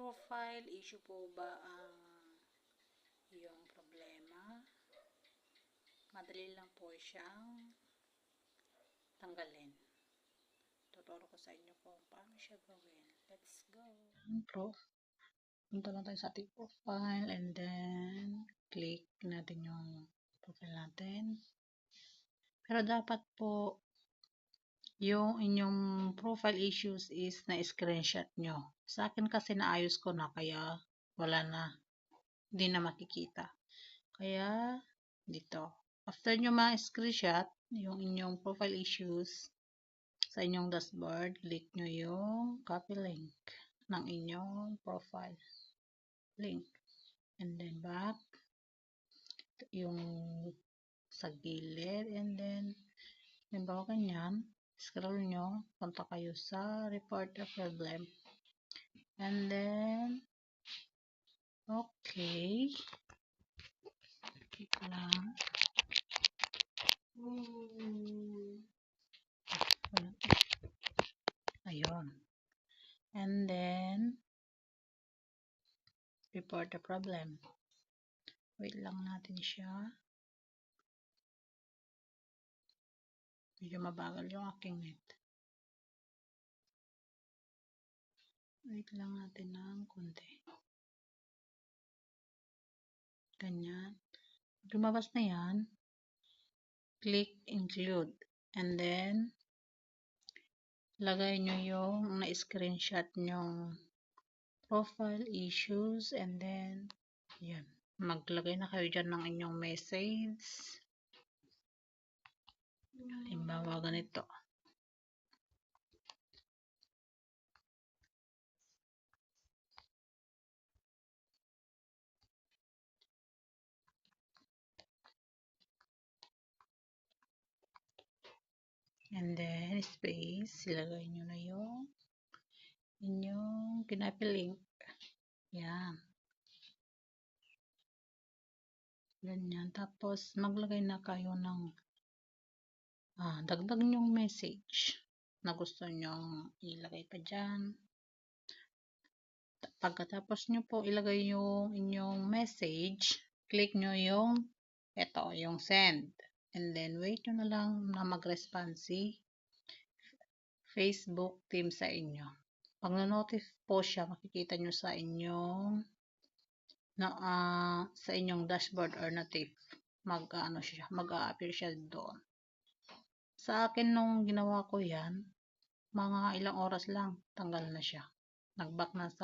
Profile issue po ba ang iyong problema? Madali lang po siyang tanggalin. Tuturo ko sa inyo kung paano siya gawin. Let's go! Punta lang tayo sa ating profile and then click natin yung profile natin. Pero dapat po yung inyong profile issues is na-screenshot nyo. Sa akin kasi naayos ko na kaya wala na. Hindi na makikita. Kaya dito. After nyo ma-screenshot yung inyong profile issues sa inyong dashboard, click nyo yung copy link ng inyong profile link. And then back yung sa gilid and then bago ganyan, scroll nyo, punta kayo sa report a problem. And then okay. Click lang. Ayun. And then report the problem. Wait lang natin siya. Medyo mabagal yung aking net. Wait lang natin ng konti. Ganyan. Lumabas na yan. Click include. And then lagay nyo yung na-screenshot nyong profile issues and then yan. Maglagay na kayo dyan ng inyong message. Halimbawa ganito. And then space. Ilagay nyo na yung inyong kinapilink. Yan. Ganyan. Tapos maglagay na kayo ng dagdag nyong message na gusto nyong ilagay pa dyan. Pagkatapos nyo po ilagay yung inyong message, click nyo yung yung send. And then wait nyo na lang na mag-respond si Facebook team sa inyo. Pag na-notify po siya, makikita nyo sa inyong sa inyong dashboard or notif. Mag-a-appear siya doon. Sa akin nung ginawa ko yan, mga ilang oras lang tanggal na siya. Nag-back na sa